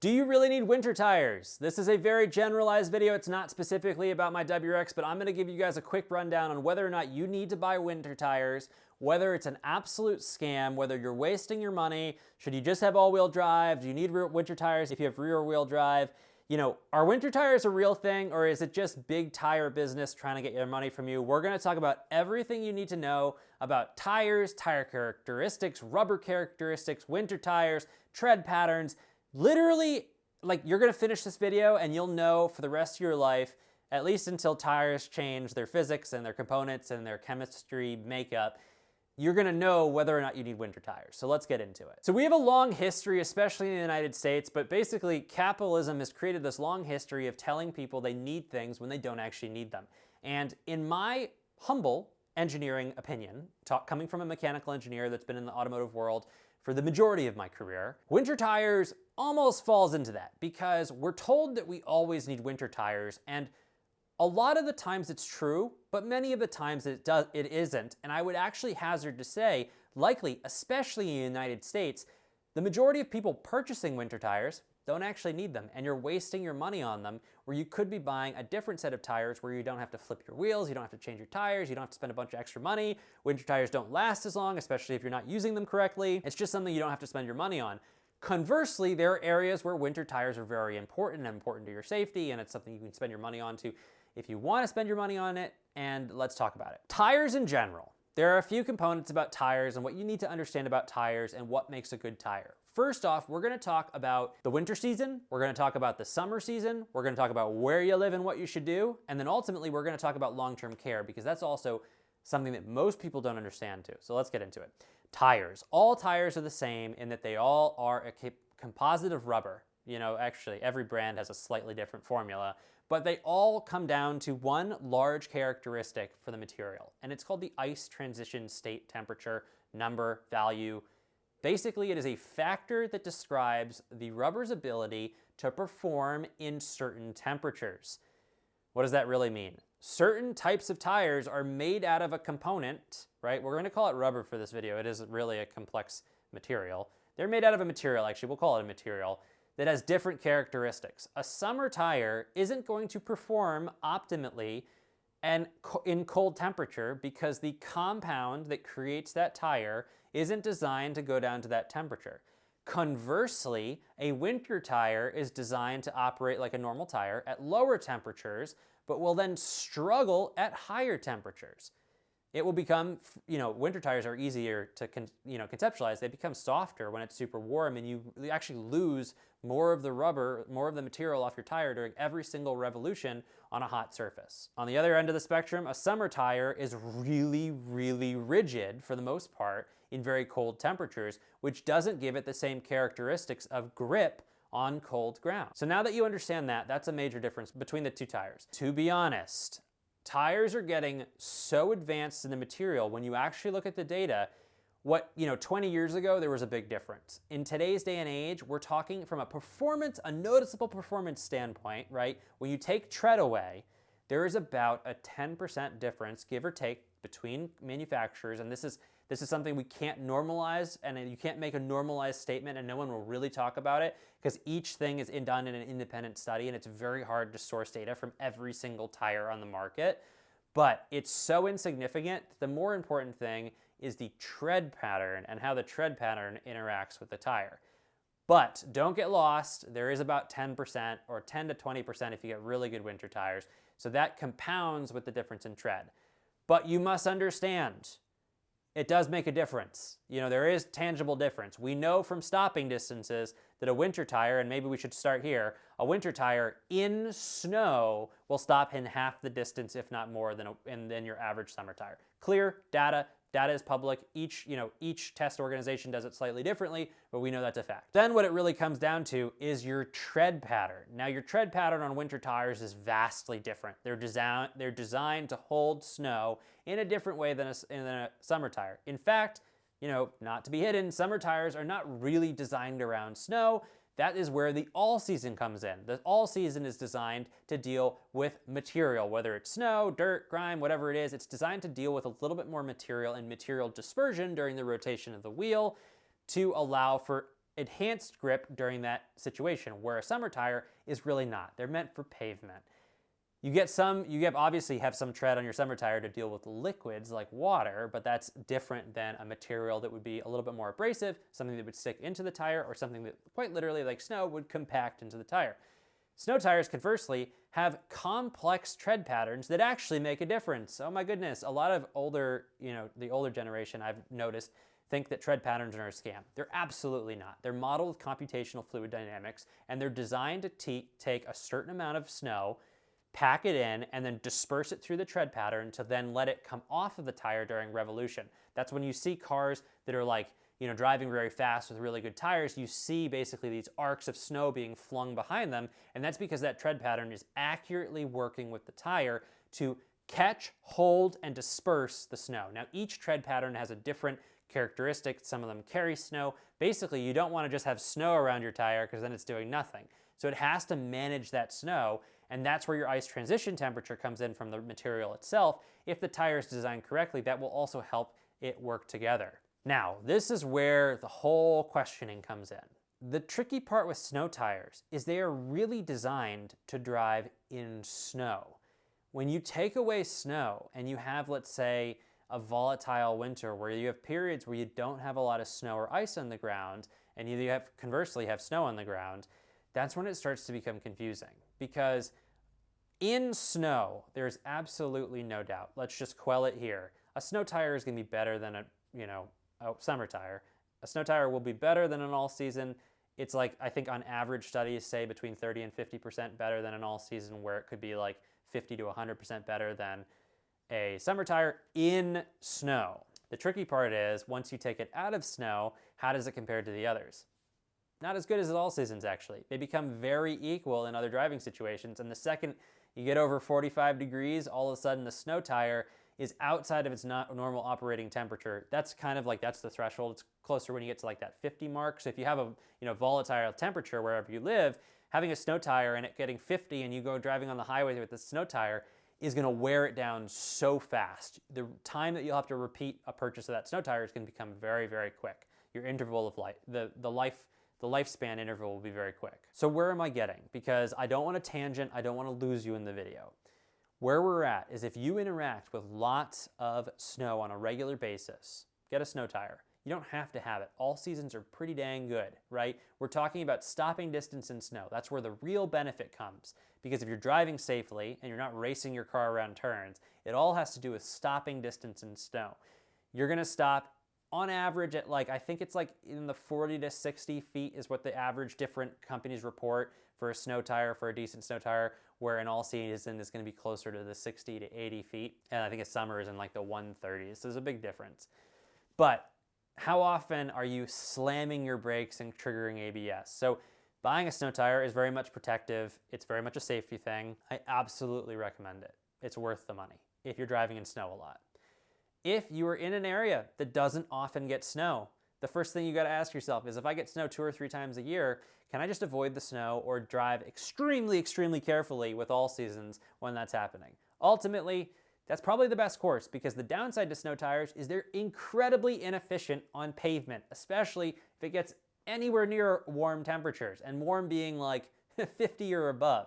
Do you really need winter tires? This is a very generalized video. It's not specifically about my WRX, but I'm gonna give you guys a quick rundown on whether or not you need to buy winter tires, whether it's an absolute scam, whether you're wasting your money, should you just have all-wheel drive, do you need winter tires if you have rear-wheel drive? You know, are winter tires a real thing, or is it just big tire business trying to get your money from you? We're gonna talk about everything you need to know about tires, tire characteristics, rubber characteristics, winter tires, tread patterns. Literally, like, you're gonna finish this video and you'll know for the rest of your life, at least until tires change their physics and their components and their chemistry makeup, you're gonna know whether or not you need winter tires. So let's get into it. So we have a long history, especially in the United States, but basically capitalism has created this long history of telling people they need things when they don't actually need them. And in my humble engineering opinion, coming from a mechanical engineer that's been in the automotive world for the majority of my career, winter tires almost falls into that because we're told that we always need winter tires, and a lot of the times it's true, but many of the times it isn't. And I would actually hazard to say, likely, especially in the United States, the majority of people purchasing winter tires don't actually need them, and you're wasting your money on them, where you could be buying a different set of tires where you don't have to flip your wheels, you don't have to change your tires, you don't have to spend a bunch of extra money. Winter tires don't last as long, especially if you're not using them correctly. It's just something you don't have to spend your money on. Conversely, there are areas where winter tires are very important and important to your safety, and it's something you can spend your money on to if you want to spend your money on it, and let's talk about it. Tires in general. There are a few components about tires and what you need to understand about tires and what makes a good tire. First off, we're gonna talk about the winter season, we're gonna talk about the summer season, we're gonna talk about where you live and what you should do, and then ultimately we're gonna talk about long-term care, because that's also something that most people don't understand too. So let's get into it. Tires. All tires are the same in that they all are a composite of rubber. You know, actually every brand has a slightly different formula, but they all come down to one large characteristic for the material, and it's called the ice transition state temperature, number, value. Basically, it is a factor that describes the rubber's ability to perform in certain temperatures. What does that really mean? Certain types of tires are made out of a component, right? We're gonna call it rubber for this video. It isn't really a complex material. They're made out of a material, actually, we'll call it a material, that has different characteristics. A summer tire isn't going to perform optimally and in cold temperature because the compound that creates that tire isn't designed to go down to that temperature. Conversely, a winter tire is designed to operate like a normal tire at lower temperatures, but will then struggle at higher temperatures. It will become, you know, winter tires are easier to conceptualize. They become softer when it's super warm, and you actually lose more of the rubber, more of the material off your tire during every single revolution on a hot surface. On the other end of the spectrum, a summer tire is really, really rigid for the most part in very cold temperatures, which doesn't give it the same characteristics of grip on cold ground. So now that you understand that, that's a major difference between the two tires. To be honest, tires are getting so advanced in the material, when you actually look at the data, 20 years ago, there was a big difference. In today's day and age, we're talking from a noticeable performance standpoint, right? When you take tread away, there is about a 10% difference, give or take, between manufacturers, and this is something we can't normalize, and you can't make a normalized statement and no one will really talk about it, because each thing is done in an independent study, and it's very hard to source data from every single tire on the market. But it's so insignificant. The more important thing is the tread pattern and how the tread pattern interacts with the tire. But don't get lost, there is about 10% or 10 to 20% if you get really good winter tires. So that compounds with the difference in tread. But you must understand, it does make a difference. You know, there is tangible difference. We know from stopping distances that a winter tire, and maybe we should start here, a winter tire in snow will stop in half the distance, if not more, than your average summer tire. Clear data. Data is public. Each test organization does it slightly differently, but we know that's a fact. Then what it really comes down to is your tread pattern. Now, your tread pattern on winter tires is vastly different. They're designed to hold snow in a different way than a summer tire. In fact, not to be hidden, summer tires are not really designed around snow. That is where the all-season comes in. The all-season is designed to deal with material, whether it's snow, dirt, grime, whatever it is. It's designed to deal with a little bit more material and material dispersion during the rotation of the wheel to allow for enhanced grip during that situation, where a summer tire is really not. They're meant for pavement. Obviously have some tread on your summer tire to deal with liquids like water, but that's different than a material that would be a little bit more abrasive, something that would stick into the tire, or something that quite literally, like snow, would compact into the tire. Snow tires, conversely, have complex tread patterns that actually make a difference. Oh my goodness, a lot of the older generation, I've noticed, think that tread patterns are a scam. They're absolutely not. They're modeled with computational fluid dynamics, and they're designed to take a certain amount of snow, pack it in, and then disperse it through the tread pattern to then let it come off of the tire during revolution. That's when you see cars that are like, driving very fast with really good tires, you see basically these arcs of snow being flung behind them, and that's because that tread pattern is accurately working with the tire to catch, hold, and disperse the snow. Now, each tread pattern has a different characteristic. Some of them carry snow. Basically, you don't want to just have snow around your tire because then it's doing nothing. So it has to manage that snow, and that's where your ice transition temperature comes in from the material itself. If the tire is designed correctly, that will also help it work together. Now, this is where the whole questioning comes in. The tricky part with snow tires is they are really designed to drive in snow. When you take away snow and you have, let's say, a volatile winter where you have periods where you don't have a lot of snow or ice on the ground, and you conversely have snow on the ground, that's when it starts to become confusing. Because in snow, there's absolutely no doubt. Let's just quell it here. A snow tire is going to be better than a summer tire. A snow tire will be better than an all-season. It's like, I think on average studies say between 30 and 50% better than an all-season, where it could be like 50 to 100% better than a summer tire in snow. The tricky part is, once you take it out of snow, how does it compare to the others? Not as good as all seasons, actually. They become very equal in other driving situations, and the second you get over 45 degrees, all of a sudden the snow tire is outside of its normal operating temperature. That's kind of like, that's the threshold. It's closer when you get to like that 50 mark. So if you have a volatile temperature wherever you live, having a snow tire and it getting 50 and you go driving on the highway with the snow tire is gonna wear it down so fast. The time that you'll have to repeat a purchase of that snow tire is gonna become very, very quick. Your interval of life, the lifespan interval will be very quick. So where am I getting? Because I don't want to tangent, I don't want to lose you in the video. Where we're at is, if you interact with lots of snow on a regular basis, get a snow tire. You don't have to have it. All seasons are pretty dang good, right? We're talking about stopping distance in snow. That's where the real benefit comes. Because if you're driving safely and you're not racing your car around turns, it all has to do with stopping distance in snow. You're gonna stop on average at I think it's like in the 40 to 60 feet is what the average different companies report for a snow tire, for a decent snow tire, where in all season is gonna be closer to the 60 to 80 feet. And I think a summer is in like the 130s, so there's a big difference. But how often are you slamming your brakes and triggering ABS? So buying a snow tire is very much protective. It's very much a safety thing. I absolutely recommend it. It's worth the money if you're driving in snow a lot. If you are in an area that doesn't often get snow, the first thing you gotta ask yourself is, if I get snow 2 or 3 times a year, can I just avoid the snow or drive extremely, extremely carefully with all seasons when that's happening? Ultimately, that's probably the best course, because the downside to snow tires is they're incredibly inefficient on pavement, especially if it gets anywhere near warm temperatures, and warm being like 50 or above.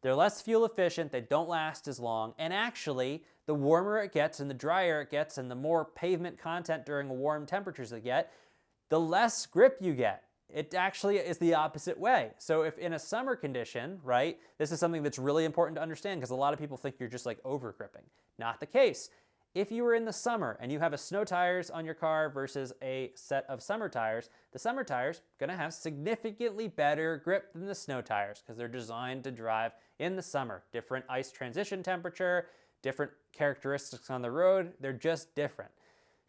They're less fuel efficient, they don't last as long, and actually, the warmer it gets and the drier it gets and the more pavement content during warm temperatures they get, the less grip you get. It actually is the opposite way. So if in a summer condition, right, this is something that's really important to understand, because a lot of people think you're just like over gripping. Not the case. If you were in the summer and you have a snow tires on your car versus a set of summer tires, the summer tires are gonna have significantly better grip than the snow tires, because they're designed to drive in the summer. Different ice transition temperature, different characteristics on the road, they're just different.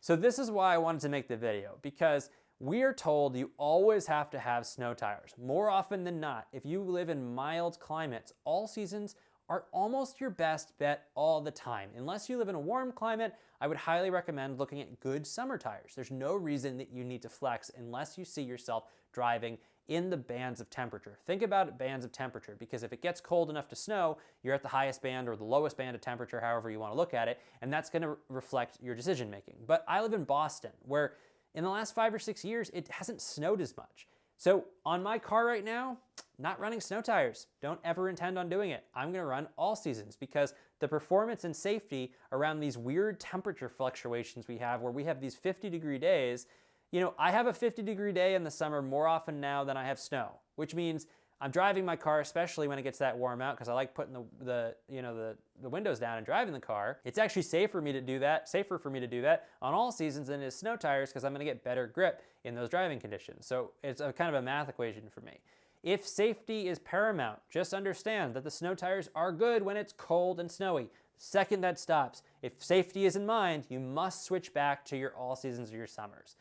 So this is why I wanted to make the video, because we are told you always have to have snow tires. More often than not, if you live in mild climates, all seasons are almost your best bet all the time. Unless you live in a warm climate, I would highly recommend looking at good summer tires. There's no reason that you need to flex unless you see yourself driving in the bands of temperature. Think about bands of temperature, because if it gets cold enough to snow, you're at the highest band or the lowest band of temperature, however you want to look at it, and that's going to reflect your decision making. But I live in Boston, where in the last 5 or 6 years, it hasn't snowed as much. So on my car right now, not running snow tires. Don't ever intend on doing it. I'm gonna run all seasons because the performance and safety around these weird temperature fluctuations we have where we have these 50-degree days, you know, I have a 50-degree day in the summer more often now than I have snow, which means I'm driving my car, especially when it gets that warm out, because I like putting the windows down and driving the car. It's actually safer for me to do that on all seasons than it is snow tires, because I'm gonna get better grip in those driving conditions. So it's a kind of a math equation for me. If safety is paramount, just understand that the snow tires are good when it's cold and snowy. The second that stops, if safety is in mind, you must switch back to your all seasons or your summers.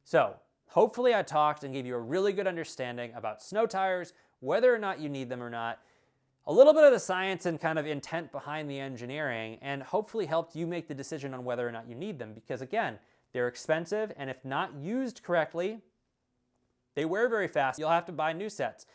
So hopefully I talked and gave you a really good understanding about snow tires, whether or not you need them or not, a little bit of the science and kind of intent behind the engineering, and hopefully helped you make the decision on whether or not you need them, because again, they're expensive, and if not used correctly, they wear very fast. You'll have to buy new sets.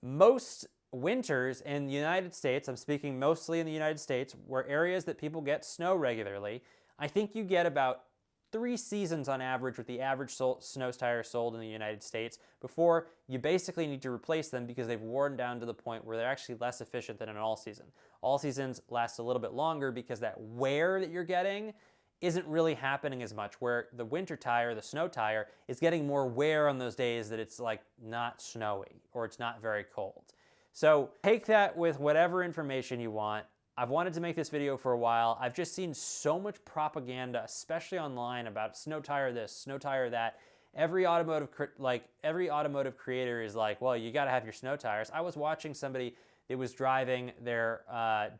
Most winters in the United States, I'm speaking mostly in the United States, where areas that people get snow regularly, I think you get about 3 seasons on average with the average snow tire sold in the United States before you basically need to replace them because they've worn down to the point where they're actually less efficient than an all season. All seasons last a little bit longer because that wear that you're getting isn't really happening as much, where the winter tire, the snow tire, is getting more wear on those days that it's like not snowy or it's not very cold. So take that with whatever information you want. I've wanted to make this video for a while. I've just seen so much propaganda, especially online, about snow tire this, snow tire that. Every automotive creator is like, well, you gotta have your snow tires. I was watching somebody that was driving their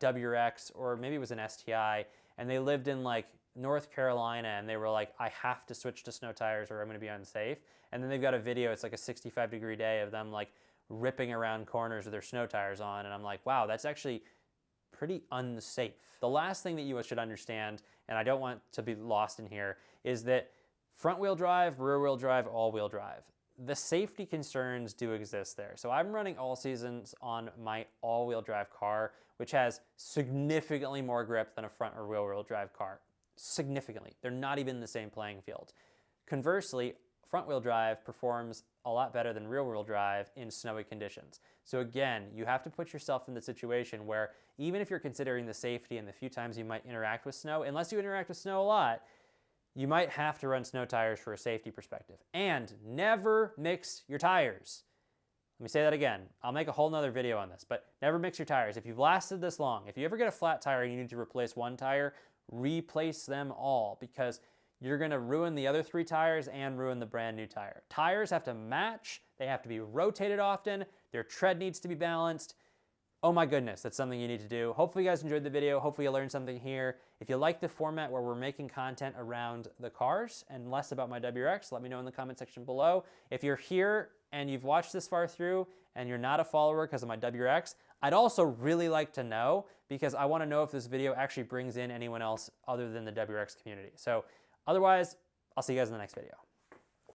WRX, or maybe it was an STI, and they lived in like North Carolina, and they were like, I have to switch to snow tires or I'm gonna be unsafe. And then they've got a video, it's like a 65-degree day of them like ripping around corners with their snow tires on, and I'm like, wow, that's actually pretty unsafe. The last thing that you should understand, and I don't want to be lost in here, is that front-wheel drive, rear-wheel drive, all-wheel drive, the safety concerns do exist there. So I'm running all seasons on my all-wheel drive car, which has significantly more grip than a front or rear-wheel drive car. Significantly. They're not even in the same playing field. Conversely, front-wheel drive performs a lot better than rear-wheel drive in snowy conditions. So again, you have to put yourself in the situation where even if you're considering the safety and the few times you might interact with snow, unless you interact with snow a lot, you might have to run snow tires for a safety perspective. And never mix your tires. Let me say that again. I'll make a whole nother video on this, but never mix your tires. If you've lasted this long, if you ever get a flat tire and you need to replace one tire, replace them all, because you're gonna ruin the other 3 tires and ruin the brand new tire. Tires have to match, they have to be rotated often, their tread needs to be balanced. Oh my goodness, that's something you need to do. Hopefully you guys enjoyed the video. Hopefully you learned something here. If you like the format where we're making content around the cars and less about my WRX, let me know in the comment section below. If you're here and you've watched this far through and you're not a follower because of my WRX, I'd also really like to know, because I want to know if this video actually brings in anyone else other than the WRX community. So otherwise, I'll see you guys in the next video.